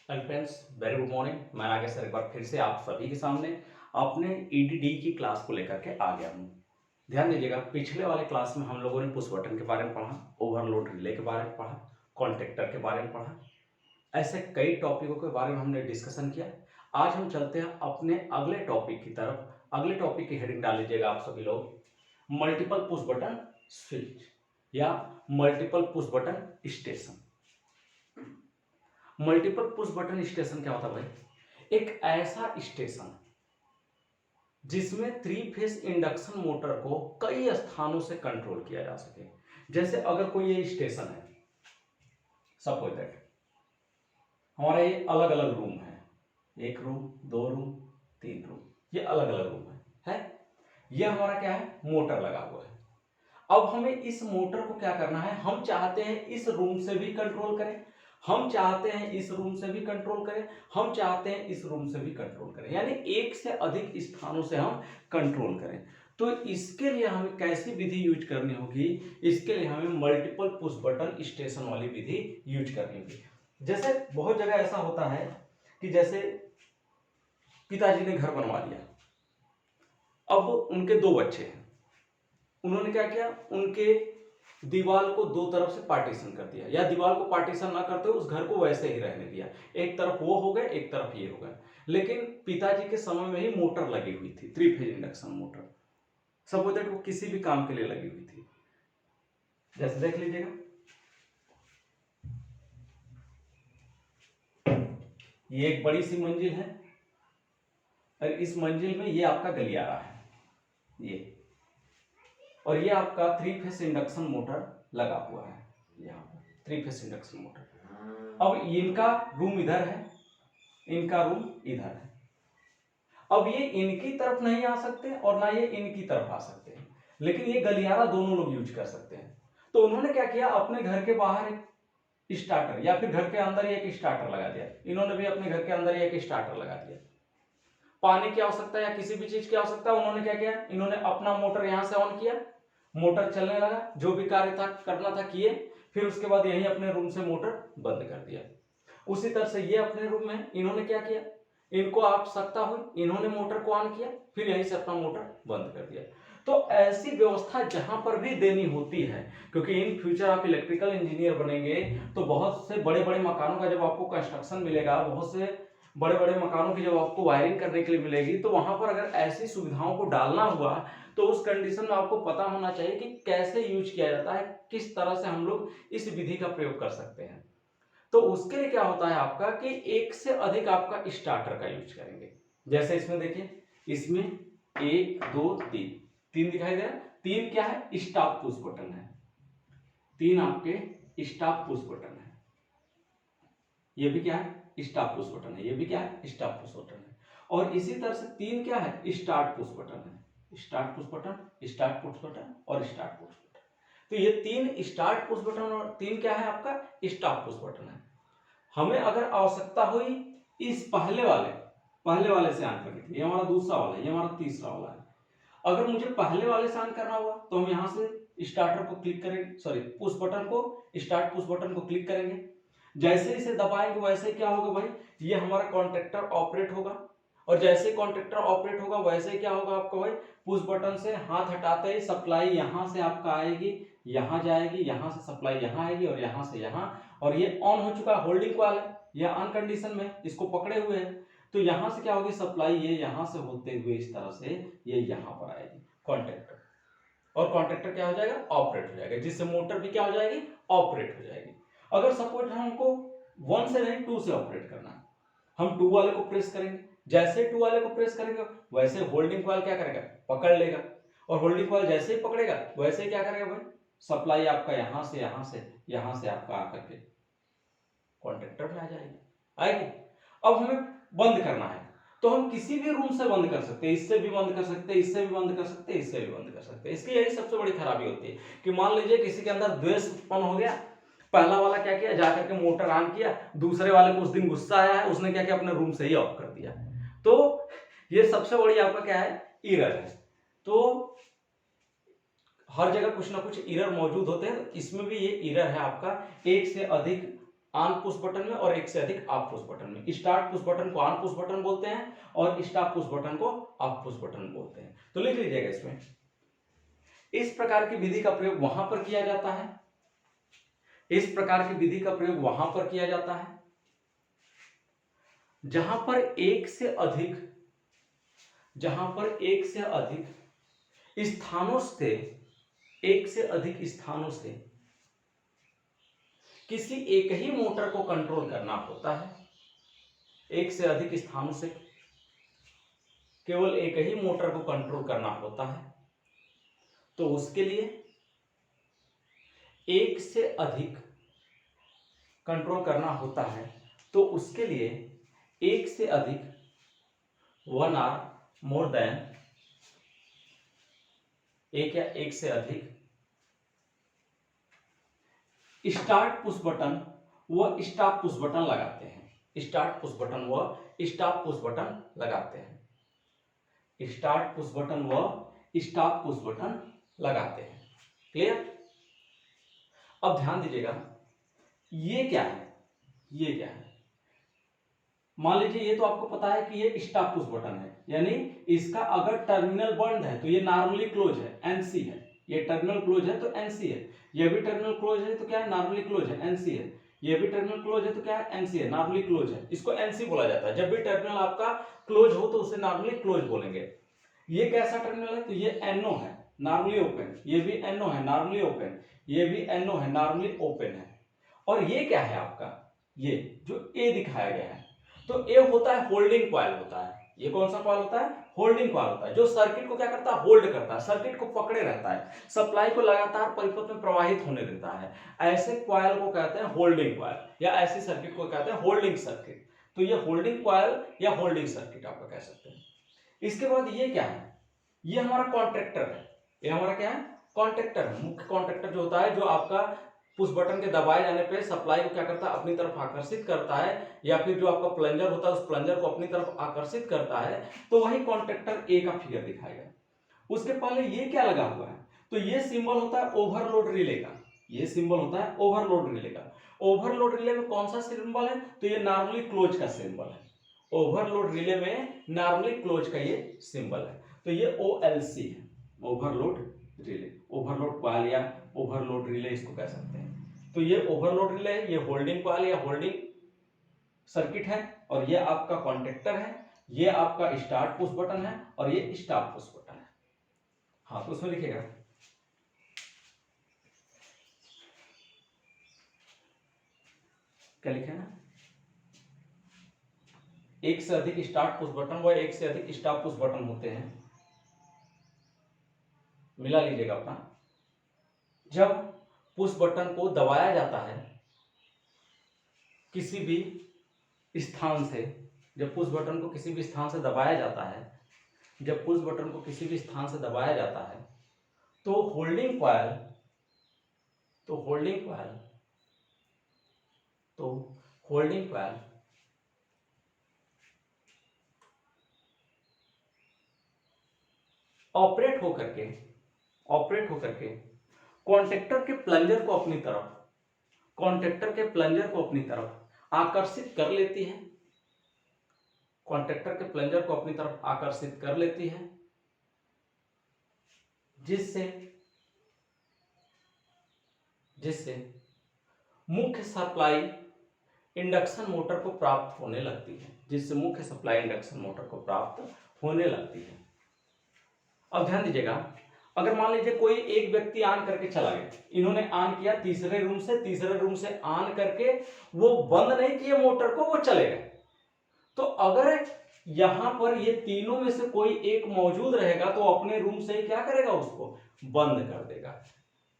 Hello friends, very good morning. मैं आ गया sir एक बार फिर से आप सभी के सामने अपने ईडीडी की क्लास को लेकर के आ गया हूँ। ध्यान दीजिएगा, पिछले वाले क्लास में हम लोगों ने पुश बटन के बारे में पढ़ा, ओवरलोड रिले के बारे में पढ़ा, कॉन्टेक्टर के बारे में पढ़ा। ऐसे कई टॉपिकों के बारे में हमने डिस्कशन किया। आज हम चलते हैं अपने अगले टॉपिक की तरफ। अगले टॉपिक की हेडिंग डाल लीजिएगा आप सभी लोग, मल्टीपल पुश बटन स्विच या multiple push button station. Multiple push button station क्या होता है भाई? एक ऐसा स्टेशन जिसमें थ्री फेस इंडक्शन मोटर को कई स्थानों से कंट्रोल किया जा सके। जैसे अगर कोई ये स्टेशन है, सपोज दैट हमारा ये अलग अलग रूम है, एक रूम, दो रूम, तीन रूम, ये अलग अलग रूम है? ये हमारा क्या है? मोटर लगा हुआ है। अब हमें इस मोटर को क्या करना है? हम चाहते हैं इस रूम से भी कंट्रोल करें, हम चाहते हैं इस रूम से भी कंट्रोल करें, हम चाहते हैं इस रूम से भी कंट्रोल करें, यानी एक से अधिक स्थानों से हम कंट्रोल करें। तो इसके लिए हमें कैसी विधि यूज करनी होगी? इसके लिए हमें मल्टीपल पुश बटन स्टेशन वाली विधि यूज करनी होगी। जैसे बहुत जगह ऐसा होता है कि जैसे पिताजी ने घर बनवा लिया, अब उनके दो बच्चे हैं, उन्होंने क्या किया? उनके दीवार को दो तरफ से पार्टीशन कर दिया, या दीवार को पार्टीशन ना करते हुए उस घर को वैसे ही रहने दिया। एक तरफ वो हो गए, एक तरफ ये हो गए। लेकिन पिताजी के समय में ही मोटर लगी हुई थी, three phase induction motor. Suppose that वो किसी भी काम के लिए लगी हुई थी। जैसे देख लीजिएगा, ये एक बड़ी सी मंजिल है और इस मंजिल में ये आपका गलियारा है, ये, और ये आपका थ्री फेस इंडक्शन मोटर लगा हुआ है, यहाँ पर थ्री फेस इंडक्शन मोटर। अब इनका रूम इधर है, इनका रूम इधर है। अब ये इनकी तरफ नहीं आ सकते और ना ये इनकी तरफ आ सकते हैं, लेकिन ये गलियारा दोनों लोग यूज कर सकते हैं। तो उन्होंने क्या किया? अपने घर के बाहर एक स्टार्टर, या फिर घर के अंदर ही एक स्टार्टर लगा दिया। इन्होंने भी अपने घर के अंदर ही एक स्टार्टर लगा दिया। पानी की आवश्यकता या किसी भी चीज की आवश्यकता, उन्होंने क्या किया? इन्होंने अपना मोटर यहां से ऑन किया, मोटर चलने लगा, जो भी कार्य था करना था किए, फिर उसके बाद यहीं अपने रूम से मोटर बंद कर दिया। उसी तरह से ये अपने रूम में, इन्होंने क्या किया? इनको आवश्यकता हुई, इन्होंने मोटर को ऑन किया, फिर यहीं से अपना मोटर बंद कर दिया। तो ऐसी व्यवस्था जहां पर भी देनी होती है, क्योंकि इन फ्यूचर आप इलेक्ट्रिकल इंजीनियर बनेंगे तो बहुत से बड़े बड़े मकानों का जब आपको कंस्ट्रक्शन मिलेगा, बहुत से बड़े बड़े मकानों की जब आपको वायरिंग करने के लिए मिलेगी, तो वहां पर अगर ऐसी सुविधाओं को डालना हुआ तो उस कंडीशन में आपको पता होना चाहिए कि कैसे यूज किया जाता है, किस तरह से हम लोग इस विधि का प्रयोग कर सकते हैं। तो उसके लिए क्या होता है आपका कि एक से अधिक आपका स्टार्टर का यूज करेंगे। जैसे इसमें देखिए, इसमें एक, दो, तीन, तीन दिखाई दे रहा है। तीन क्या है? स्टॉप पुश बटन है। तीन आपके स्टॉप पुश बटन है। ये भी क्या है? स्टॉप पुश बटन है। ये भी क्या है? स्टॉप पुश बटन है। और इसी तरह से तीन क्या है? स्टार्ट पुश बटन है। Start push button, start push button और स्टार्ट पुश बटन। तो ये तीन स्टार्ट पुश बटन और तीन क्या है? आपका स्टॉप पुश बटन है। हमें अगर आवश्यकता हुई इस पहले वाले से ऑन करने की, ये हमारा दूसरा वाला है, ये हमारा तीसरा वाला है। अगर मुझे पहले वाले से ऑन करना हुआ तो हम यहां से स्टार्टर को क्लिक करेंगे, सॉरी पुश बटन को, स्टार्ट पुश बटन को क्लिक करेंगे। जैसे इसे दबाएंगे वैसे क्या होगा भाई? ये हमारा कॉन्ट्रैक्टर ऑपरेट होगा, और जैसे कॉन्ट्रैक्टर ऑपरेट होगा वैसे क्या होगा आपका भाई? पुश बटन से हाथ हटाते ही सप्लाई यहां से आपका आएगी, यहां जाएगी, यहां से सप्लाई यहां आएगी और यहां से यहां। और ये ऑन हो चुका है, होल्डिंग कॉइल है, ये ऑन कंडीशन में इसको पकड़े हुए है। तो यहां से क्या होगी? सप्लाई ये यहां से होते हुए इस तरह से ये यहां पर आएगी कॉन्ट्रैक्टर, और कॉन्ट्रैक्टर क्या हो जाएगा? ऑपरेट हो जाएगा, जिससे मोटर भी क्या हो जाएगी? ऑपरेट हो जाएगी। अगर सपोज हमको 1 से नहीं 2 से ऑपरेट करना है, हम 2 वाले को प्रेस करेंगे। जैसे 2 वाले को प्रेस करेंगे वैसे होल्डिंग कॉइल क्या करेगा? पकड़ लेगा, और होल्डिंग कॉइल जैसे ही पकड़ेगा वैसे क्या करेगा भाई? सप्लाई आपका यहां से आपका आकर के कॉन्ट्रैक्टर में आ जाएगी, आएगी। अब हमें बंद करना है तो हम किसी भी रूम से बंद कर सकते हैं, इससे भी बंद कर सकते हैं, इससे भी बंद कर सकते हैं, इससे भी बंद कर सकते हैं। इसकी यही सबसे बड़ी खराबी होती है कि मान लीजिए किसी के अंदर द्वेष उत्पन्न हो गया, पहला वाला क्या किया? जाकर के मोटर ऑन किया, दूसरे वाले को उस दिन गुस्सा आया है, उसने क्या किया? अपने रूम से ही ऑफ कर दिया। तो ये सबसे बड़ी आपका क्या है? एरर है। तो हर जगह कुछ ना कुछ एरर मौजूद होते हैं, इसमें भी ये एरर है आपका, एक से अधिक ऑन पुश बटन में और एक से अधिक ऑफ पुश बटन में। स्टार्ट पुश बटन को ऑन पुश बटन बोलते हैं और स्टॉप पुश बटन को ऑफ पुश बटन बोलते हैं। तो लिख लीजिएगा इसमें, इस प्रकार की विधि का प्रयोग वहां पर किया जाता है, इस प्रकार की विधि का प्रयोग वहां पर किया जाता है जहां पर एक से अधिक स्थानों से, एक से अधिक स्थानों से किसी एक ही मोटर को कंट्रोल करना होता है। एक से अधिक स्थानों से केवल एक ही मोटर को कंट्रोल करना होता है, तो उसके लिए एक से अधिक कंट्रोल करना होता है, तो उसके लिए एक से अधिक, वन आर मोर देन, एक या एक से अधिक स्टार्ट पुश बटन व स्टॉप पुश बटन लगाते हैं। स्टार्ट पुश बटन व स्टॉप पुश बटन लगाते हैं। स्टार्ट पुश बटन व स्टॉप पुश बटन लगाते हैं। क्लियर? अब ध्यान दीजिएगा, ये क्या है, ये क्या है। मान लीजिए ये तो आपको पता है कि ये स्टॉप पुश बटन है, यानी इसका अगर टर्मिनल बंद है तो ये नॉर्मली क्लोज है, एनसी है। ये टर्मिनल क्लोज है तो एनसी है। ये भी टर्मिनल क्लोज है तो क्या है, नॉर्मली क्लोज है, एनसी है। ये भी टर्मिनल क्लोज है तो क्या है, एनसी है, नॉर्मली क्लोज है। इसको एनसी बोला जाता है। जब भी टर्मिनल आपका क्लोज हो तो उसे नॉर्मली क्लोज बोलेंगे। ये कैसा टर्मिनल है, तो ये एनओ है, नॉर्मली ओपन। ये भी एनओ है, नॉर्मली ओपन। ये भी एनओ है, नॉर्मली ओपन है। और ये क्या है आपका, ये जो ए दिखाया गया है, तो ए होता है होल्डिंग कॉइल होता है। ये कौन सा कॉइल होता है, होल्डिंग कॉइल होता है, जो सर्किट को क्या करता है, होल्ड करता है, सर्किट को पकड़े रहता है, सप्लाई को लगातार परिपथ में प्रवाहित होने देता है। ऐसे कॉइल को कहते हैं होल्डिंग कॉइल, या ऐसे सर्किट को कहते हैं होल्डिंग सर्किट। तो ये होल्डिंग कॉइल या होल्डिंग सर्किट आपका कह सकते हैं। इसके बाद ये क्या है, ये हमारा कॉन्ट्रैक्टर है। ये हमारा क्या है, कॉन्ट्रैक्टर है। मुख्य कॉन्ट्रैक्टर जो होता है, जो आपका पुश बटन के दबाए जाने पे सप्लाई को क्या करता है, अपनी तरफ आकर्षित करता है, या फिर जो आपका प्लंजर होता है उस प्लंजर को अपनी तरफ आकर्षित करता है। तो वही कॉन्ट्रैक्टर ए का फिगर दिखाएगा। उसके पहले ये क्या लगा हुआ है, तो ये सिंबल होता है ओवरलोड रिले का। ये सिंबल होता है ओवरलोड रिले का। ओवरलोड रिले में कौन सा सिंबल है, तो ये नॉर्मली क्लोज का सिंबल है। ओवरलोड रिले में नॉर्मली क्लोज का ये सिंबल है। तो ये OLC है, ओवरलोड रिले, ओवरलोड कॉइल या ओवरलोड रिले इसको कह सकते हैं। तो ये ओवरलोड रिले है, ये होल्डिंग कॉइल या होल्डिंग सर्किट है, और ये आपका कॉन्ट्रैक्टर है, ये आपका स्टार्ट पुश बटन है, और ये स्टॉप पुश बटन है। हाँ, तो उसमें लिखेगा क्या लिखे ना, एक से अधिक स्टार्ट पुश बटन व एक से अधिक स्टॉप पुश बटन होते हैं। मिला लीजिएगा अपना। जब पुश बटन को दबाया जाता है किसी भी स्थान से, जब पुश बटन को किसी भी स्थान से दबाया जाता है, जब पुश बटन को किसी भी स्थान से दबाया जाता है, तो होल्डिंग कॉइल, तो होल्डिंग कॉइल, तो होल्डिंग कॉइल ऑपरेट होकर के कॉन्ट्रैक्टर के प्लंजर को अपनी तरफ, कॉन्ट्रैक्टर के प्लंजर को अपनी तरफ आकर्षित कर लेती है, कॉन्ट्रैक्टर के प्लंजर को अपनी तरफ आकर्षित कर लेती है, जिससे मुख्य सप्लाई इंडक्शन मोटर को प्राप्त होने लगती है, जिससे मुख्य सप्लाई इंडक्शन मोटर को प्राप्त होने लगती है। अब ध्यान दीजिएगा, अगर मान लीजिए कोई एक व्यक्ति ऑन करके चला गया, इन्होंने ऑन किया तीसरे रूम से ऑन करके वो बंद नहीं किए मोटर को, वो चले गए। तो अगर यहां पर ये तीनों में से कोई एक मौजूद रहेगा तो अपने रूम से ही क्या करेगा, उसको बंद कर देगा।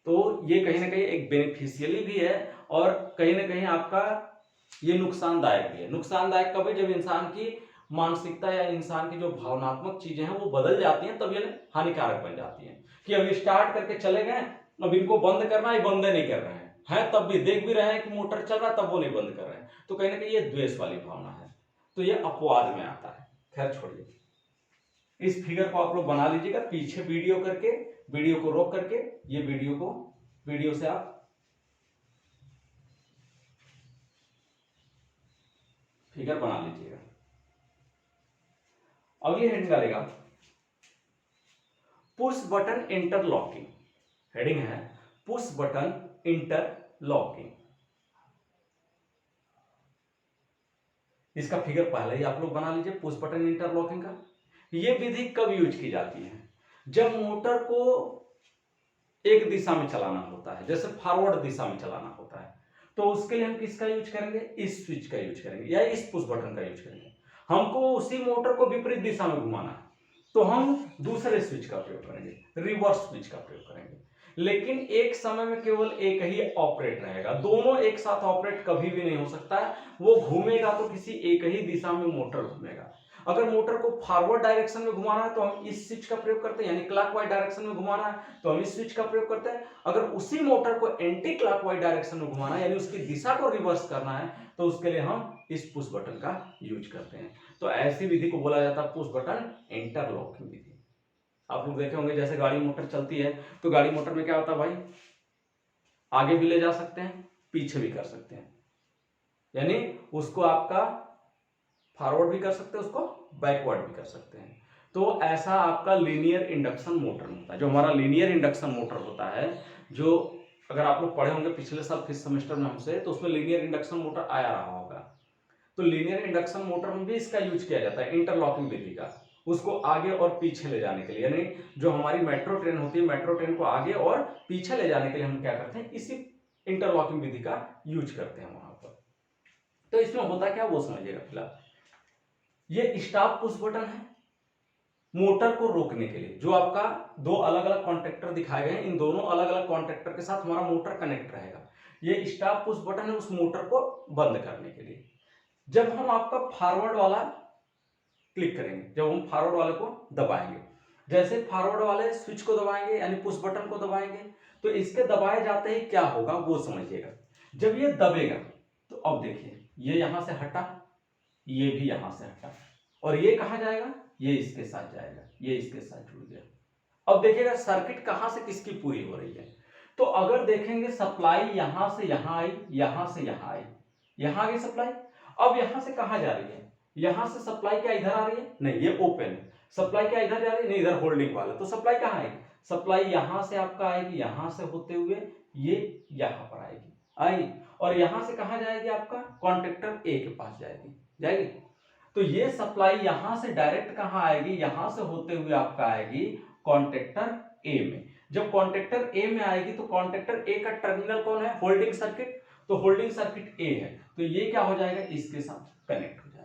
तो ये कहीं ना कहीं एक बेनिफिशियली भी है और कहीं ना कहीं आपका ये नुकसानदायक भी है। नुकसानदायक कब है, जब इंसान की मानसिकता या इंसान की जो भावनात्मक चीजें हैं वो बदल जाती हैं, तब ये हानिकारक बन जाती हैं। कि अब स्टार्ट करके चले गए, अब इनको बंद करना है, बंद नहीं कर रहे हैं, तब भी देख भी रहे हैं कि मोटर चल रहा है, तब वो नहीं बंद कर रहे हैं। तो कहीं ना कहीं ये द्वेष वाली भावना है, तो ये अपवाद में आता है। खैर छोड़िए, इस फिगर को आप लोग बना लीजिएगा पीछे वीडियो करके, वीडियो को रोक करके, ये वीडियो से आप फिगर बना लीजिएगा। अगली हेडिंग डालेगा पुश बटन इंटरलॉकिंग। हेडिंग है पुश बटन इंटरलॉकिंग। इसका फिगर पहले ही आप लोग बना लीजिए। पुश बटन इंटरलॉकिंग का यह विधि कब यूज की जाती है? जब मोटर को एक दिशा में चलाना होता है, जैसे फॉरवर्ड दिशा में चलाना होता है, तो उसके लिए हम किसका यूज करेंगे? इस स्विच का यूज करेंगे या इस पुश बटन का यूज करेंगे। हमको उसी मोटर को विपरीत दिशा में घुमाना है तो हम दूसरे स्विच का प्रयोग करेंगे, रिवर्स स्विच का प्रयोग करेंगे। लेकिन एक समय में केवल एक ही ऑपरेट रहेगा, दोनों एक साथ ऑपरेट कभी भी नहीं हो सकता है। वो घूमेगा तो किसी एक ही दिशा में मोटर घूमेगा। अगर मोटर को फॉरवर्ड डायरेक्शन में घुमाना है तो हम इस स्विच का प्रयोग करते हैं, यानी क्लॉकवाइज डायरेक्शन में घुमाना है तो हम इस स्विच का प्रयोग करते हैं। अगर उसी मोटर को एंटी क्लॉकवाइज डायरेक्शन में घुमाना है, यानी उसकी दिशा को रिवर्स करना है, तो उसके लिए हम इस पुश बटन का यूज करते हैं। तो ऐसी विधि को बोला जाता है पुश बटन इंटरलॉकिंग विधि। आप लोग देखे होंगे जैसे गाड़ी मोटर चलती है तो गाड़ी मोटर में क्या होता है भाई, आगे भी ले जा सकते हैं, पीछे भी कर सकते हैं, यानी उसको आपका फॉरवर्ड भी कर सकते हैं, उसको बैकवर्ड भी कर सकते हैं। तो ऐसा आपका लीनियर इंडक्शन मोटर होता है। जो हमारा लीनियर इंडक्शन मोटर होता है, जो अगर आप लोग पढ़े होंगे पिछले साल फिफ्थ सेमेस्टर में हमसे, तो उसमें लीनियर इंडक्शन मोटर आया रहा होगा। तो लीनियर इंडक्शन मोटर में भी इसका यूज किया जाता है, इंटरलॉकिंग विधि का, उसको आगे और पीछे ले जाने के लिए। यानी जो हमारी मेट्रो ट्रेन होती है, मेट्रो ट्रेन को आगे और पीछे ले जाने के लिए हम क्या करते हैं, इसी इंटरलॉकिंग विधि का यूज करते हैं वहां पर। तो इसमें होता क्या वो समझिएगा। फिलहाल ये स्टॉप पुश बटन है मोटर को रोकने के लिए। जो आपका दो अलग अलग कॉन्ट्रैक्टर दिखाए गए हैं, इन दोनों अलग अलग कॉन्ट्रैक्टर के साथ हमारा मोटर कनेक्ट रहेगा। ये स्टॉप पुश बटन है उस मोटर को बंद करने के लिए। जब हम आपका फॉरवर्ड वाला क्लिक करेंगे, जब हम फॉरवर्ड वाले को दबाएंगे, जैसे फॉरवर्ड वाले स्विच को दबाएंगे यानी पुश बटन को दबाएंगे, तो इसके दबाए जाते ही क्या होगा वो समझिएगा। जब ये दबेगा तो अब देखिए ये यहां से हटा, ये भी यहां से हटा, और ये कहां जाएगा, ये इसके साथ जाएगा, ये इसके साथ जुड़ गया। अब देखिएगा सर्किट कहां से किसकी पूरी हो रही है। तो अगर देखेंगे सप्लाई यहां से यहां आई, यहां से यहां आई, यहां गई सप्लाई। अब यहां से कहां जा रही है, यहां से सप्लाई क्या इधर आ रही है, नहीं ये ओपन है। सप्लाई क्या इधर जा रही है, नहीं इधर होल्डिंग वाला। तो सप्लाई कहां आएगी, सप्लाई यहां से आपका आएगी, यहां से होते हुए ये यहां पर आएगी, आई, और यहां से कहां जाएगी, आपका कॉन्ट्रैक्टर ए के पास जाएगी, जाएगी। तो ये सप्लाई यहां से डायरेक्ट कहां आएगी, यहां से होते हुए आपका आएगी कॉन्ट्रैक्टर ए में। जब कॉन्ट्रैक्टर ए में आएगी तो कॉन्ट्रैक्टर ए का टर्मिनल कौन है, होल्डिंग सर्किट। तो होल्डिंग सर्किट ए है, तो ये क्या हो जाएगा, इसके साथ कनेक्ट हो जाएगा।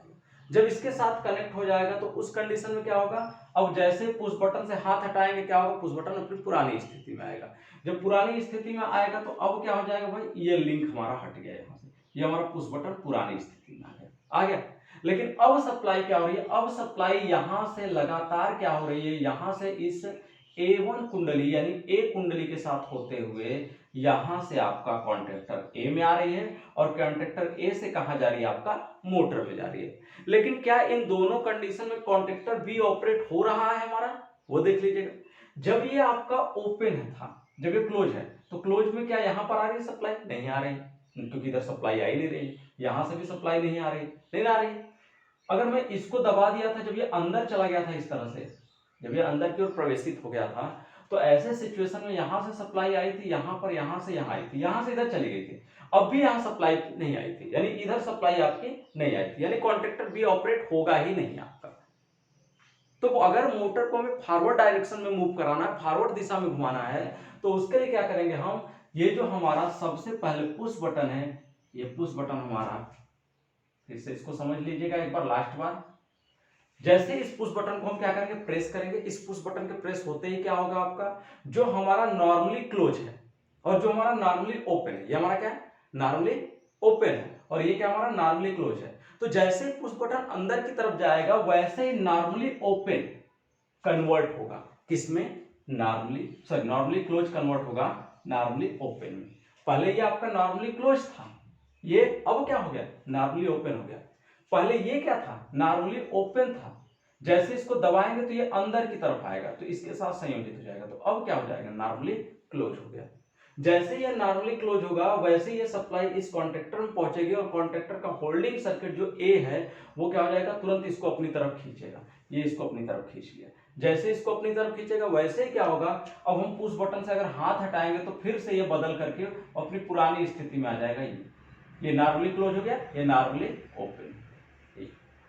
जब इसके साथ कनेक्ट हो जाएगा तो उस कंडीशन में क्या होगा, अब जैसे पुश बटन से हाथ हटाएंगे क्या होगा, पुश बटन अपनी पुरानी स्थिति में आएगा। जब पुरानी स्थिति में आएगा तो अब क्या हो जाएगा भाई, ये लिंक हमारा हट गया यहां से, ये हमारा पुश बटन पुरानी स्थिति में आ गया। लेकिन अब सप्लाई क्या हो रही है, अब सप्लाई यहां से लगातार क्या हो रही है, यहां से इस A1 कुंडली यानी ए कुंडली के साथ होते हुए यहां से आपका कॉन्ट्रैक्टर ए में आ रही है, और कॉन्ट्रैक्टर ए से कहां जा रही है, आपका मोटर में जा रही है। लेकिन क्या इन दोनों कंडीशन में कॉन्ट्रैक्टर बी ऑपरेट हो रहा है हमारा, वो देख लीजिएगा। जब ये आपका ओपन था, जब ये क्लोज है, तो क्लोज में क्या यहां पर आ रही है सप्लाई, नहीं आ रही, क्योंकि इधर सप्लाई आ ही नहीं रही, यहां से भी सप्लाई नहीं आ रही, नहीं आ रही। अगर मैं इसको दबा दिया था, जब ये अंदर चला गया था इस तरह से, जब ये अंदर की ओर प्रवेशित हो गया था, तो ऐसे सिचुएशन में यहां से सप्लाई आई थी, यहां पर, यहां से यहां आई थी, यहां से इधर चली गई थी, अब भी यहां सप्लाई नहीं आई थी, यानी इधर सप्लाई आपकी नहीं आई थी, यानी कॉन्ट्रैक्टर बी ऑपरेट होगा ही नहीं आपका। तो अगर मोटर को हमें फॉरवर्ड डायरेक्शन में मूव कराना है, फॉरवर्ड दिशा में घुमाना है, तो उसके लिए क्या करेंगे हम, ये जो हमारा सबसे पहले पुश बटन है, ये पुश बटन हमारा, फिर से इसको समझ लीजिएगा एक बार लास्ट बार। जैसे इस पुश बटन को हम क्या करेंगे, प्रेस करेंगे। इस पुश बटन के प्रेस होते ही क्या होगा, आपका जो हमारा नॉर्मली क्लोज है और जो हमारा नॉर्मली ओपन है, ये हमारा क्या है, नॉर्मली ओपन है, और ये क्या हमारा नॉर्मली क्लोज है। तो जैसे ही पुश बटन अंदर की तरफ जाएगा, वैसे ही नॉर्मली ओपन कन्वर्ट होगा किसमें, नॉर्मली क्लोज कन्वर्ट होगा नॉर्मली ओपन में। पहले ये आपका नॉर्मली क्लोज था, ये अब क्या हो गया, नॉर्मली ओपन हो गया। पहले ये क्या था, नॉर्मली ओपन था, जैसे इसको दबाएंगे तो ये अंदर की तरफ आएगा, तो इसके साथ संयोजित हो जाएगा, तो अब क्या हो जाएगा, नॉर्मली क्लोज हो गया। जैसे ये नॉर्मली क्लोज होगा वैसे ये सप्लाई इस कॉन्टेक्टर में पहुंचेगी और कॉन्टेक्टर का होल्डिंग सर्किट जो ए है वो क्या हो जाएगा, तुरंत इसको अपनी तरफ खींचेगा। ये इसको अपनी तरफ खींच लिया, जैसे इसको अपनी तरफ खींचेगा वैसे ही क्या होगा, अब हम पुश बटन से अगर हाथ हटाएंगे तो फिर से ये बदल करके अपनी पुरानी स्थिति में आ जाएगा। ये नॉर्मली क्लोज हो गया, ये नॉर्मली ओपन।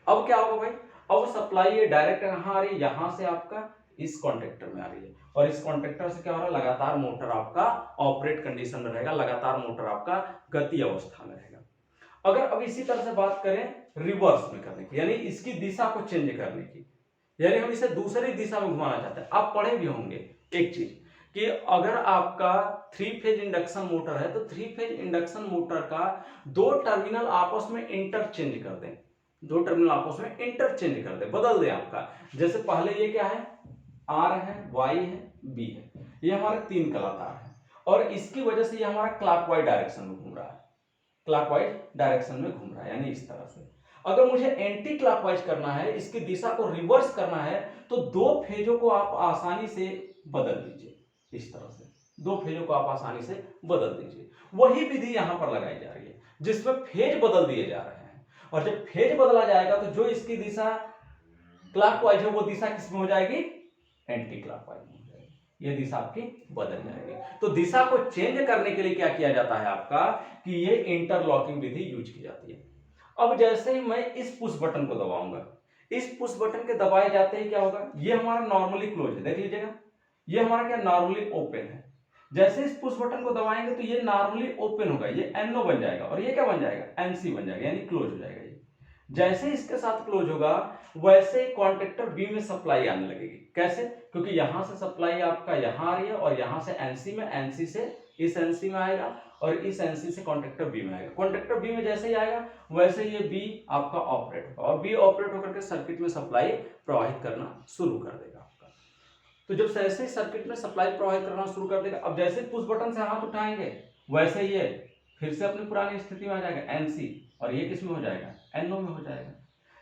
अब क्या होगा भाई, अब सप्लाई ये डायरेक्ट कहां आ रही है, यहां से आपका इस कॉन्टेक्टर में आ रही है और इस कॉन्टेक्टर से क्या हो रहा है, लगातार मोटर आपका ऑपरेट कंडीशन में रहेगा, लगातार मोटर आपका गति अवस्था में रहेगा। अगर अब इसी तरह से बात करें रिवर्स में करने की, यानी इसकी दिशा को चेंज करने की, यानी हम इसे दूसरी दिशा में घुमाना चाहते हैं। आप पढ़े भी होंगे एक चीज कि अगर आपका 3 फेज इंडक्शन मोटर है तो 3 फेज इंडक्शन मोटर का 2 टर्मिनल आपस में इंटरचेंज कर दें, 2 टर्मिनल आपस में इंटरचेंज कर दें, बदल दें आपका। जैसे पहले ये क्या है, आर है, वाई है, बी है, ये हमारे 3 कलाकार है और इसकी वजह से ये हमारा क्लॉकवाइज डायरेक्शन में घूम रहा है, क्लॉकवाइज डायरेक्शन में घूम रहा है, यानी इस तरह से। अगर मुझे एंटी क्लॉकवाइज करना है, इसकी दिशा को रिवर्स करना है, तो 2 फेजों को आप आसानी से बदल दीजिए, इस तरह से 2 फेजों को आप आसानी से बदल दीजिए। वही विधि यहां पर लगाई जा रही है जिसमें फेज बदल दिए जा रहे हैं, और जब फेज बदला जाएगा तो जो इसकी दिशा क्लॉकवाइज है वो दिशा किसमें हो जाएगी, एंटी क्लॉकवाइज में हो जाएगी, ये दिशा आपकी बदल जाएगी। तो दिशा को चेंज करने के लिए क्या किया जाता है आपका, कि ये इंटरलॉकिंग विधि यूज की जाती है। अब जैसे ही मैं इस पुश बटन को दबाऊंगा, इस पुश बटन के दबाए जाते ही क्या होगा, ये हमारा नॉर्मली क्लोज है, देख लीजिएगा ये हमारा क्या नॉर्मली ओपन है। जैसे इस पुश बटन को दबाएंगे तो ये नॉर्मली ओपन होगा, ये एनओ बन जाएगा और ये क्या बन जाएगा, एनसी बन जाएगा, यानी क्लोज हो जाएगा। ये जैसे इसके साथ क्लोज होगा वैसे ही कॉन्टेक्टर बी में सप्लाई आने लगेगी। कैसे, क्योंकि यहां से सप्लाई आपका यहां आ रही है और यहां से एनसी में, एनसी से इस एनसी में आएगा और इस एनसी से कॉन्टेक्टर बी में आएगा। कॉन्टेक्टर बी में जैसे ही आएगा वैसे ये बी आपका ऑपरेट होगा और बी ऑपरेट होकर के सर्किट में सप्लाई प्रवाहित करना शुरू कर देगा आपका। तो जब जैसे ही सर्किट में सप्लाई प्रवाहित करना शुरू कर देगा, अब जैसे पुश बटन से हाथ उठाएंगे वैसे ये फिर से अपनी पुरानी स्थिति में आ जाएगा, एनसी, और ये किस में हो जाएगा, एनओ में हो जाएगा।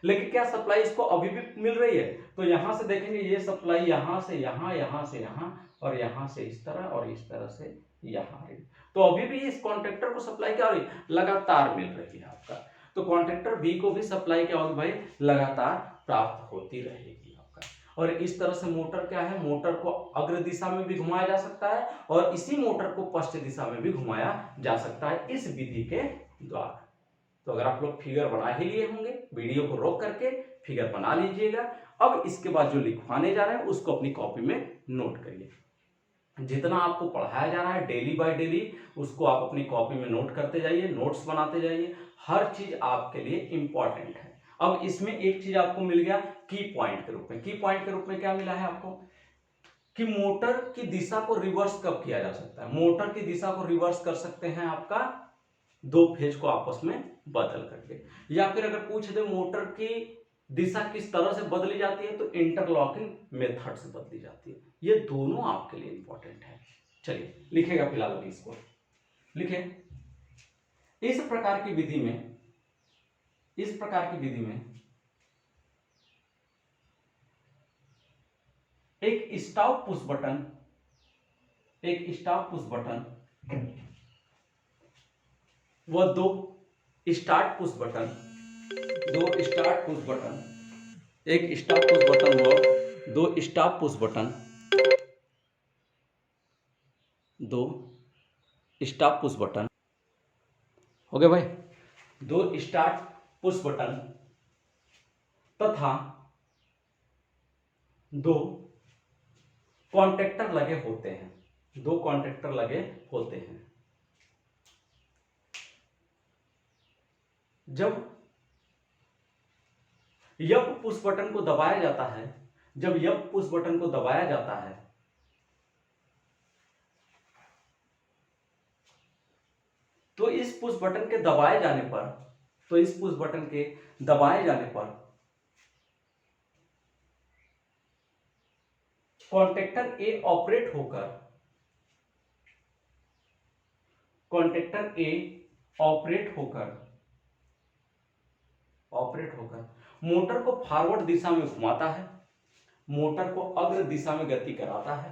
लेकिन क्या सप्लाई इसको अभी भी मिल रही है, तो यहां से देखेंगे ये सप्लाई यहां से यहां, यहां से यहां और यहां से इस तरह और इस तरह से यहां आ रही, तो अभी भी इस कॉन्ट्रेक्टर को सप्लाई क्या हो रही, लगातार मिल रही है आपका। तो कॉन्ट्रेक्टर बी को भी सप्लाई क्या होगी भाई, लगातार प्राप्त होती रहेगी आपका। और इस तरह से मोटर क्या है, मोटर को अग्र दिशा में भी घुमाया जा सकता है और इसी मोटर को पश्चिम दिशा में भी घुमाया जा सकता है इस विधि के द्वारा। तो अगर आप लोग फिगर बना ही लिए होंगे, वीडियो को रोक करके फिगर बना लीजिएगा। अब इसके बाद जो लिखवाने जा रहे हैं उसको अपनी कॉपी में नोट करिए। जितना आपको पढ़ाया जा रहा है डेली बाय डेली उसको आप अपनी कॉपी में नोट करते जाइए, नोट्स बनाते जाइए, हर चीज आपके लिए इंपॉर्टेंट है। अब इसमें एक चीज आपको मिल गया की पॉइंट के रूप में। की पॉइंट के रूप में क्या मिला है आपको, कि मोटर की दिशा को रिवर्स कब किया जा सकता है। मोटर की दिशा को रिवर्स कर सकते हैं आपका 2 फेज को आपस में बदल करके, या फिर अगर पूछ दे मोटर की दिशा किस तरह से बदली जाती है तो इंटरलॉकिंग मेथड से बदली जाती है। ये दोनों आपके लिए इंपॉर्टेंट है। चलिए लिखेगा फिलहाल अभी इसको लिखे। इस प्रकार की विधि में, इस प्रकार की विधि में एक स्टॉप पुश बटन, एक स्टॉप पुश बटन व 2 start push button, 2 start push button, एक स्टॉप पुश बटन व 2 stop push button, 2 stop push button हो गए भाई, 2 स्टार्ट पुश बटन तथा 2 कॉन्टेक्टर लगे होते हैं, 2 कॉन्टेक्टर लगे होते हैं। जब यप पुश बटन को दबाया जाता है, जब यप पुश बटन को दबाया जाता है तो इस पुश बटन के दबाए जाने पर, तो इस पुश बटन के दबाए जाने पर कॉन्टेक्टर ए ऑपरेट होकर, कॉन्टेक्टर ए ऑपरेट होकर मोटर को फॉरवर्ड दिशा में घुमाता है, मोटर को अग्र दिशा में गति कराता है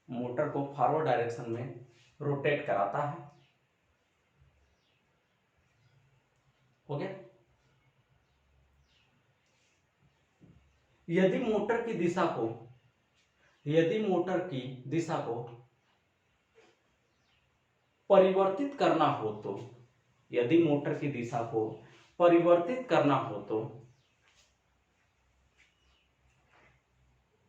मोटर को फॉरवर्ड डायरेक्शन में रोटेट कराता है। हो गया। यदि मोटर की दिशा को परिवर्तित करना हो तो, यदि मोटर की दिशा को परिवर्तित करना हो तो,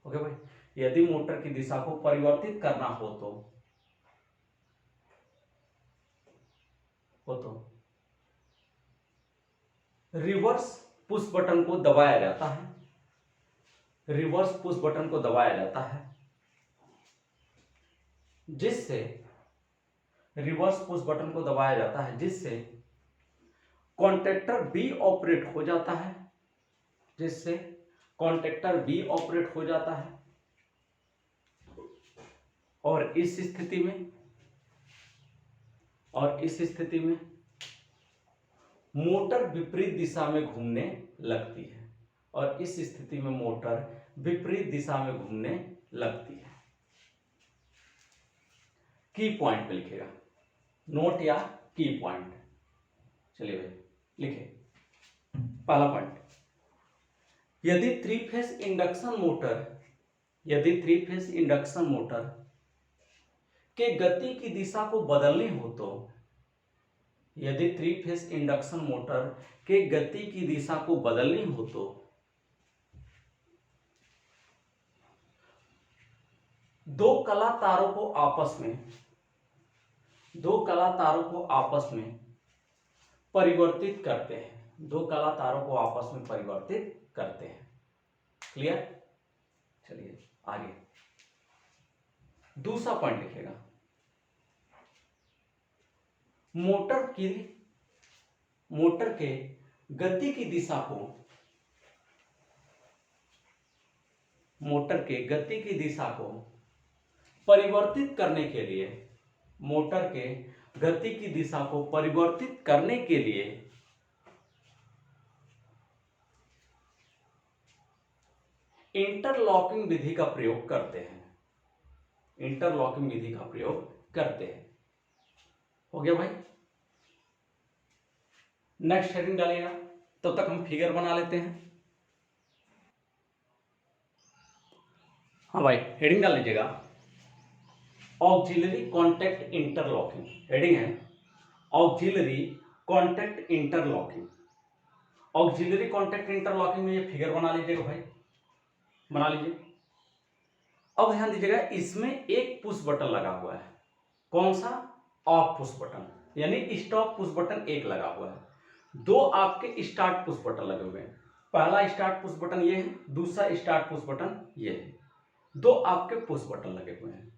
ओके भाई, यदि मोटर की दिशा को परिवर्तित करना हो तो रिवर्स पुश बटन को दबाया जाता है। रिवर्स पुश बटन को दबाया जाता है, जिससे रिवर्स पुश बटन को दबाया जाता है जिससे कॉन्टैक्टर बी ऑपरेट हो जाता है, जिससे कॉन्टैक्टर बी ऑपरेट हो जाता है। और इस स्थिति में मोटर विपरीत दिशा में घूमने लगती है। और इस स्थिति में मोटर विपरीत दिशा में घूमने लगती है। की पॉइंट पे लिखेगा, नोट या की पॉइंट। चलिए भाई लिखे। पहला पॉइंट, यदि थ्री फेज इंडक्शन मोटर के गति की दिशा को बदलनी हो तो, यदि थ्री फेज इंडक्शन मोटर के गति की दिशा को बदलनी हो तो दो कला तारों को आपस में परिवर्तित करते हैं। दो कला तारों को आपस में परिवर्तित करते हैं। क्लियर। चलिए आगे दूसरा पॉइंट लिखेगा, मोटर के गति की दिशा को परिवर्तित करने के लिए, मोटर के गति की दिशा को परिवर्तित करने के लिए इंटरलॉकिंग विधि का प्रयोग करते हैं। हो गया भाई। नेक्स्ट हेडिंग डालिएगा, तब तक हम फिगर बना लेते हैं। हाँ भाई, हेडिंग डाल लीजिएगा, ऑक्सिलरी कॉन्टैक्ट इंटरलॉकिंग। हेडिंग है auxiliary contact interlocking. Auxiliary contact interlocking में ये फिगर बना लीजिएगा भाई, बना लीजिए। अब ध्यान दीजिएगा, इसमें एक पुश बटन लगा हुआ है। कौन सा? ऑफ पुश बटन, यानी स्टॉप पुश बटन एक लगा हुआ है। दो आपके स्टार्ट पुश बटन लगे हुए हैं। पहला स्टार्ट पुश बटन ये है, दूसरा स्टार्ट पुश बटन ये है। दो आपके पुश बटन लगे हुए हैं।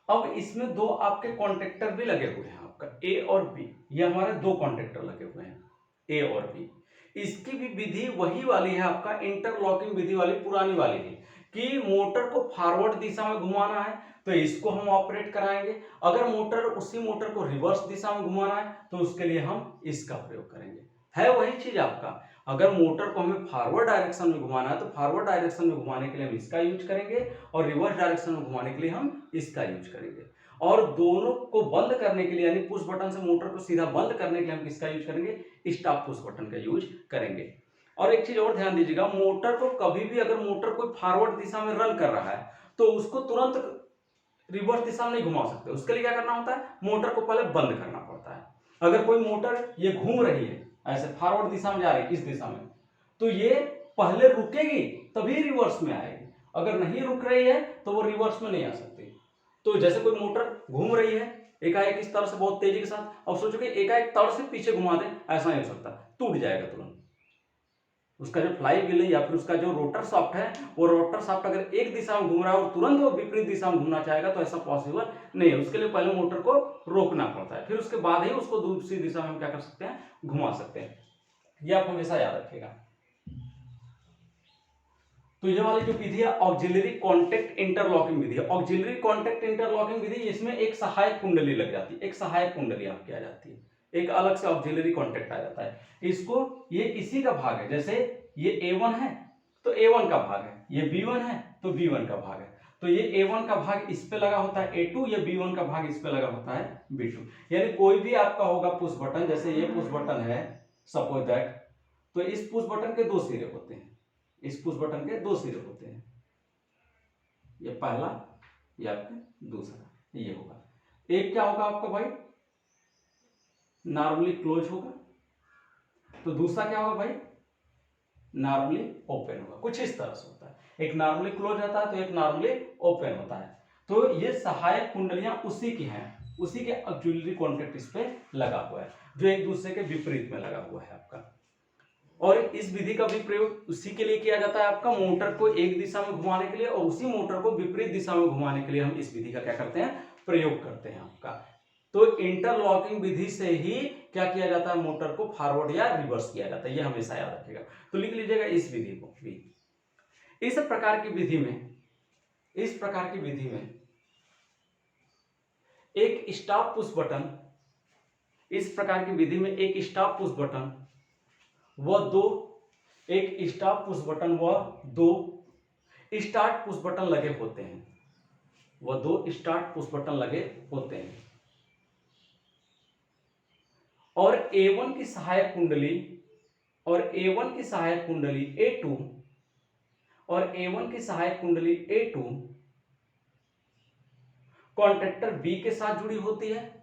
अब इसमें दो आपके कॉन्टैक्टर भी लगे हुए हैं, आपका ए और बी। ये हमारे दो कॉन्टैक्टर लगे हुए हैं, ए और बी। इसकी भी विधि वही वाली है, आपका इंटरलॉकिंग विधि वाली, पुरानी वाली है कि मोटर को फॉरवर्ड दिशा में घुमाना है तो इसको हम ऑपरेट कराएंगे। अगर उसी मोटर को रिवर्स दिशा में घुमाना है तो उसके लिए हम इसका प्रयोग करेंगे। है वही चीज आपका। अगर मोटर को हमें फॉरवर्ड डायरेक्शन में घुमाना है तो फॉरवर्ड डायरेक्शन में घुमाने के लिए हम इसका यूज करेंगे, और रिवर्स डायरेक्शन में घुमाने के लिए हम इसका यूज करेंगे। और दोनों को बंद करने के लिए, यानी पुश बटन से मोटर को सीधा बंद करने के लिए हम किसका यूज करेंगे? स्टॉप पुश बटन का यूज करेंगे। और एक चीज और ध्यान दीजिएगा, मोटर को कभी भी अगर मोटर को फॉरवर्ड दिशा में रन कर रहा है तो उसको तुरंत रिवर्स दिशा में नहीं घुमा सकते। उसके लिए क्या करना होता है? मोटर को पहले बंद करना पड़ता है। अगर कोई मोटर ये घूम रही है, ऐसे फॉरवर्ड दिशा में जा रही है, इस दिशा में, तो ये पहले रुकेगी तभी रिवर्स में आएगी। अगर नहीं रुक रही है तो वो रिवर्स में नहीं आ सकती। तो जैसे कोई मोटर घूम रही है एकाएक इस तरह से बहुत तेजी के साथ, अब सोचो कि एकाएक तड़ से पीछे घुमा दे, ऐसा नहीं हो सकता, टूट जाएगा तुरंत। उसका जो फ्लाई व्हील है या फिर उसका जो रोटर शाफ्ट है, वो रोटर शाफ्ट अगर एक दिशा में घूम रहा है और तुरंत वो विपरीत दिशा में घूमना चाहेगा तो ऐसा पॉसिबल नहीं है। उसके लिए पहले मोटर को रोकना पड़ता है, फिर उसके बाद ही उसको दूसरी दिशा में हम क्या कर सकते हैं? घुमा सकते हैं। ये आप हमेशा याद रखिएगा। तो ये वाली जो विधि है ऑक्सिलरी कॉन्टैक्ट इंटरलॉकिंग विधि है। ऑक्सिलरी कॉन्टैक्ट इंटरलॉकिंग विधि, इसमें एक सहायक कुंडली लग जाती है, एक सहायक कुंडली आपकी आ जाती है, एक अलग से ऑक्सिलरी कॉन्टैक्ट आ जाता है। इसको, ये इसी का भाग है। जैसे ये A1 है तो A1 का भाग है, ये B1 है तो B1 का भाग है। तो ये A1 का भाग इस पे लगा होता है A2, या B1 का भाग इस पे लगा होता है B2। यानी कोई भी आपका होगा पुश बटन, जैसे ये पुश बटन है सपोज दैट, तो इस पुश बटन के दो सिरे होते हैं, इस पुश बटन के दो सिरे होते हैं, ये पहला, ये आपका दूसरा, ये होगा। एक क्या होगा आपका भाई, नॉर्मली क्लोज होगा, तो दूसरा क्या होगा भाई, नॉर्मली ओपन होगा। कुछ इस तरह से होता है, एक नॉर्मली क्लोज रहता है तो एक नॉर्मली ओपन होता है। तो ये सहायक कुंडलियां उसी की हैं, उसी के ऑक्सिलरी कॉन्टैक्ट इस पे लगा हुआ है, जो एक दूसरे के विपरीत में लगा हुआ है आपका। और इस विधि का भी प्रयोग उसी के लिए किया जाता है आपका, मोटर को एक दिशा में घुमाने के लिए, और उसी मोटर को विपरीत दिशा में घुमाने के लिए हम इस विधि का क्या करते हैं, प्रयोग करते हैं आपका। तो इंटरलॉकिंग विधि से ही क्या किया जाता है, मोटर को फॉरवर्ड या रिवर्स किया जाता है, ये हमेशा याद रखिएगा। तो लिख लीजिएगा इस विधि को भी। इस प्रकार की विधि में एक स्टॉप पुश बटन, इस प्रकार की विधि में एक स्टॉप पुश बटन व दो स्टार्ट पुश बटन लगे होते हैं, और A1 की सहायक कुंडली A2 कॉन्ट्रैक्टर B के साथ जुड़ी होती है,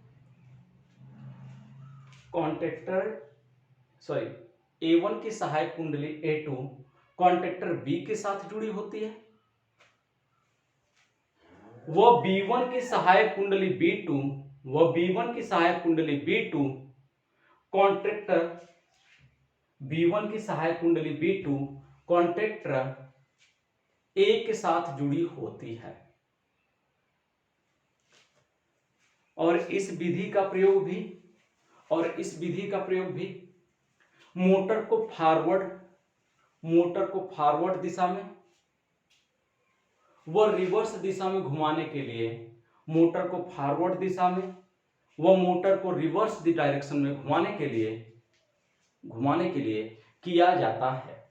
A1 की सहायक कुंडली A2 कॉन्ट्रैक्टर B के साथ जुड़ी होती है, वह B1 की सहायक कुंडली B2 कॉन्ट्रैक्टर B1 की सहायक कुंडली B2 कॉन्ट्रैक्टर A के साथ जुड़ी होती है। और इस विधि का प्रयोग भी मोटर को फॉरवर्ड दिशा में व रिवर्स दिशा में घुमाने के लिए, मोटर को फॉरवर्ड दिशा में व मोटर को रिवर्स डायरेक्शन में घुमाने के लिए किया जाता है,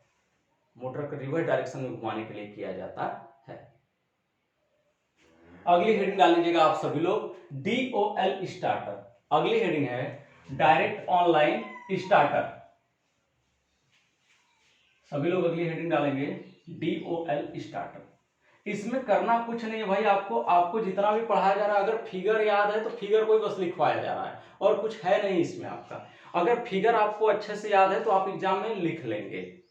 मोटर को रिवर्स डायरेक्शन में घुमाने के लिए किया जाता है। अगली हेडिंग डाल लीजिएगा आप सभी लोग, DOL स्टार्टर। अगली हेडिंग है डायरेक्ट ऑनलाइन स्टार्टर। सभी लोग अगली हेडिंग डालेंगे DOL स्टार्टर। इसमें करना कुछ नहीं है भाई, आपको जितना भी पढ़ाया जा रहा है, अगर फिगर याद है तो फिगर को बस लिखवाया जा रहा है, और कुछ है नहीं इसमें आपका। अगर फिगर आपको अच्छे से याद है तो आप एग्जाम में लिख लेंगे,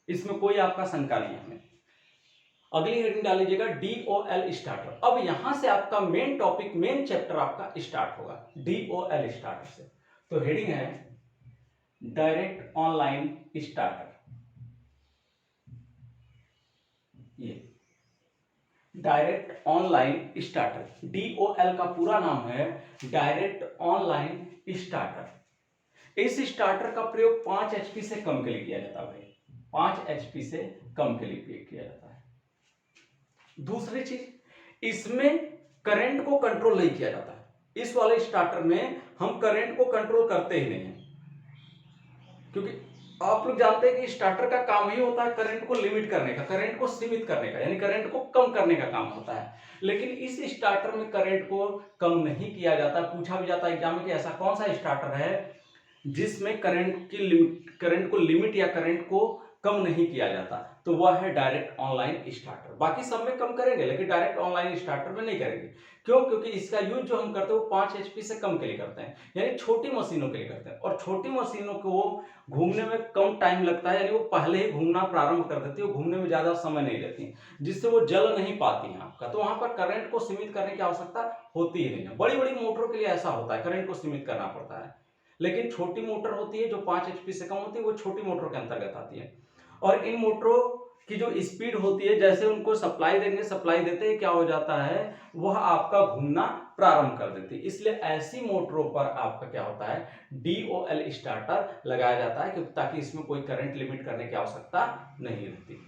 इसमें कोई आपका शंका नहीं है हमें। अगली हेडिंग डाल लीजिएगा DOL स्टार्टर। अब यहां से आपका मेन चैप्टर आपका स्टार्ट होगा DOL स्टार्टर से। तो हेडिंग है डायरेक्ट ऑनलाइन स्टार्टर। ये डायरेक्ट ऑनलाइन स्टार्टर, DOL का पूरा नाम है डायरेक्ट ऑनलाइन स्टार्टर। इस स्टार्टर का प्रयोग 5 HP से कम के लिए किया जाता है भाई, 5 HP से कम के लिए किया जाता है। दूसरी चीज, इसमें करंट को कंट्रोल नहीं किया जाता है। इस वाले स्टार्टर में हम करंट को कंट्रोल करते ही नहीं है, क्योंकि आप लोग जानते हैं कि स्टार्टर का काम ही होता है करंट को लिमिट करने का, करंट को सीमित करने का, यानी करंट को कम करने का काम होता है। लेकिन इस स्टार्टर में करंट को कम नहीं किया जाता। पूछा भी जाता है एग्जाम में कि ऐसा कौन सा स्टार्टर है जिसमें करंट को लिमिट या करंट को कम नहीं किया जाता, तो वह है डायरेक्ट ऑनलाइन स्टार्टर। बाकी सब में कम करेंगे लेकिन डायरेक्ट ऑनलाइन स्टार्टर में नहीं करेंगे। क्यों? क्योंकि इसका यूज जो हम करते हैं वो 5 HP से कम के लिए करते हैं, यानी छोटी मशीनों के लिए करते हैं, और छोटी मशीनों को घूमने में कम टाइम लगता है, यानी वो पहले ही घूमना प्रारंभ कर देती है, घूमने में ज्यादा समय नहीं लेती, जिससे वो जल नहीं पाती हैं आपका। तो वहां पर करंट को सीमित करने की आवश्यकता होती ही नहीं है। बड़ी बड़ी मोटरों के लिए ऐसा होता है, करंट को सीमित करना पड़ता है। लेकिन छोटी मोटर होती है जो 5 HP से कम होती है, वो छोटी मोटर के अंतर्गत आती है। और इन मोटरों की जो स्पीड होती है, जैसे उनको सप्लाई देते ही क्या हो जाता है, वह आपका घूमना प्रारंभ कर देती है। इसलिए ऐसी मोटरों पर आपका क्या होता है, DOL स्टार्टर लगाया जाता है, ताकि इसमें कोई करंट लिमिट करने की आवश्यकता नहीं रहती।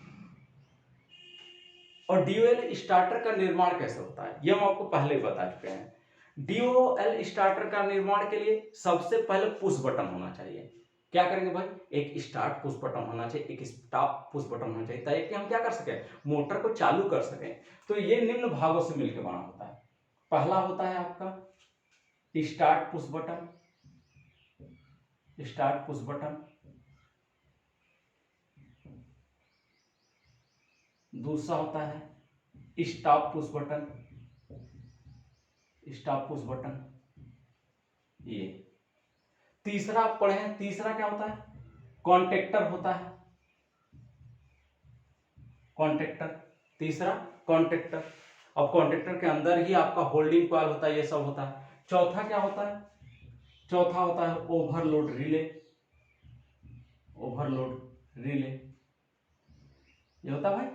और DOL स्टार्टर का निर्माण कैसे होता है, यह हम आपको पहले ही बता चुके हैं। DOL स्टार्टर का निर्माण के लिए सबसे पहले पुश बटन होना चाहिए। क्या करेंगे भाई, एक स्टार्ट पुश बटन होना चाहिए, एक स्टॉप पुश बटन होना चाहिए, ताकि हम क्या कर सकें, मोटर को चालू कर सकें। तो ये निम्न भागों से मिलकर बना होता है। पहला होता है आपका start push button, start push button. दूसरा होता है stop push button, stop push button. ये तीसरा आप पढ़े हैं, तीसरा क्या होता है, कॉन्टेक्टर होता है, कॉन्टेक्टर। तीसरा कॉन्टेक्टर, और कॉन्टेक्टर के अंदर ही आपका होल्डिंग कॉइल होता है, ये सब होता है। चौथा क्या होता है, चौथा होता है ओवरलोड रिले, ओवरलोड रिले, ये होता है भाई।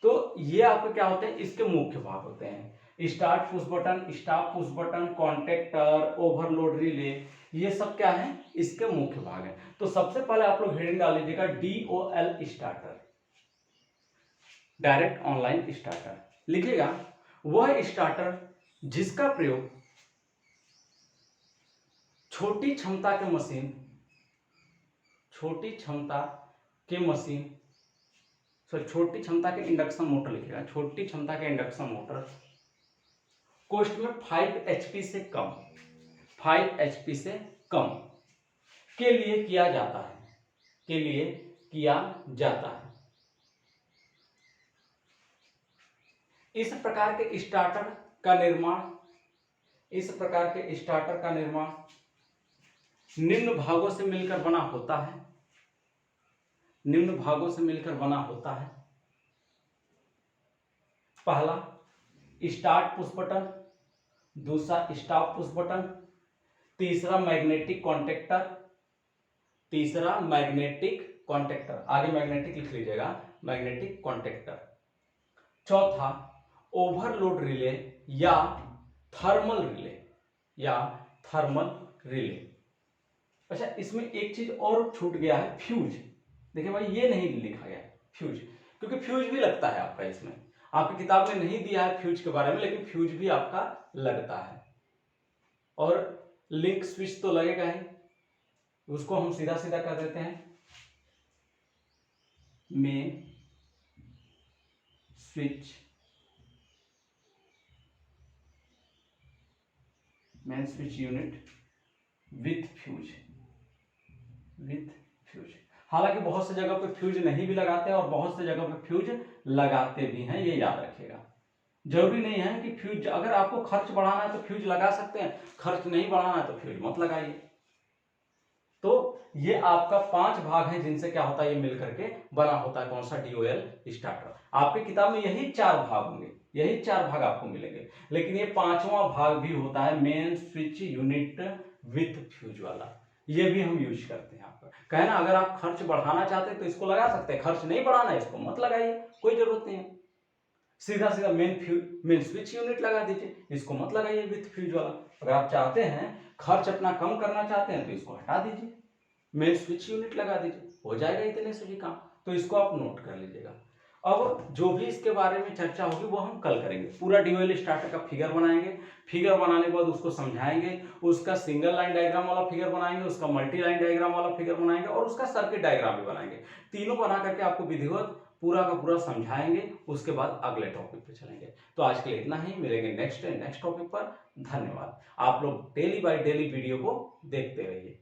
तो ये आपके क्या होते हैं, इसके मुख्य भाग होते हैं, start push button, stop push button, contactor, overload relay, ये सब क्या है, इसके मुख्य भाग हैं। तो सबसे पहले आप लोग हेडिंग डाल लीजिएगा DOL starter, direct online starter लिखिएगा। वह स्टार्टर जिसका प्रयोग छोटी क्षमता के मशीन, छोटी क्षमता के मशीन, छोटी क्षमता के इंडक्शन मोटर लिखिएगा, छोटी क्षमता के इंडक्शन मोटर कोष्ठ में 5 HP से कम, 5 HP से कम के लिए किया जाता है, के लिए किया जाता है। इस प्रकार के स्टार्टर का निर्माण, इस प्रकार के स्टार्टर का निर्माण निम्न भागों से मिलकर बना होता है, निम्न भागों से मिलकर बना होता है। पहला स्टार्ट पुश बटन, दूसरा स्टॉप पुश बटन, तीसरा मैग्नेटिक कॉन्टेक्टर, तीसरा मैग्नेटिक कॉन्टेक्टर, आगे मैग्नेटिक लिख लीजिएगा, मैग्नेटिक कॉन्टेक्टर। चौथा ओवरलोड रिले या थर्मल रिले, या थर्मल रिले। अच्छा, इसमें एक चीज और छूट गया है, फ्यूज। देखिए भाई, ये नहीं लिखा गया फ्यूज, क्योंकि फ्यूज भी लगता है आपका इसमें, आपकी किताब में नहीं दिया है फ्यूज के बारे में, लेकिन फ्यूज भी आपका लगता है। और लिंक स्विच तो लगेगा ही, उसको हम सीधा सीधा कर देते हैं, main switch, main switch unit with fuse, with fuse. हालांकि बहुत से जगह पे फ्यूज नहीं भी लगाते हैं और बहुत से जगह पे फ्यूज लगाते भी हैं, ये याद रखिएगा। जरूरी नहीं है कि फ्यूज, अगर आपको खर्च बढ़ाना है तो फ्यूज लगा सकते हैं, खर्च नहीं बढ़ाना है तो फ्यूज मत लगाइए। तो ये आपका 5 भाग है जिनसे क्या होता है, ये मिलकर के बना होता है कौन सा, DOL स्टार्टर। आपकी किताब में यही 4 भाग होंगे, यही 4 भाग आपको मिलेंगे, लेकिन ये 5वां भाग भी होता है main switch unit with fuse वाला, ये भी हम यूज करते हैं। आपका कहना, अगर आप खर्च बढ़ाना चाहते हैं तो इसको लगा सकते हैं, खर्च नहीं बढ़ाना है इसको मत लगाइए, कोई जरूरत नहीं है। सीधा सीधा मेन स्विच यूनिट लगा दीजिए, इसको मत लगाइए विथ फ्यूज वाला। अगर आप चाहते हैं खर्च अपना कम करना चाहते हैं तो इसको हटा दीजिए, मेन स्विच यूनिट लगा दीजिए, हो जाएगा इतने से भी काम। तो इसको आप नोट कर लीजिएगा। अब जो भी इसके बारे में चर्चा होगी वो हम कल करेंगे, पूरा DOL स्टार्टर का फिगर बनाएंगे, फिगर बनाने के बाद उसको समझाएंगे, उसका सिंगल लाइन डायग्राम वाला फिगर बनाएंगे, उसका मल्टी लाइन डायग्राम वाला फिगर बनाएंगे, और उसका सर्किट डायग्राम भी बनाएंगे। तीनों बना करके आपको विधिवत पूरा का पूरा समझाएंगे, उसके बाद अगले टॉपिक पे चलेंगे। तो आज के लिए इतना ही, मिलेंगे नेक्स्ट टॉपिक पर। धन्यवाद। आप लोग डेली बाय डेली वीडियो को देखते रहिए।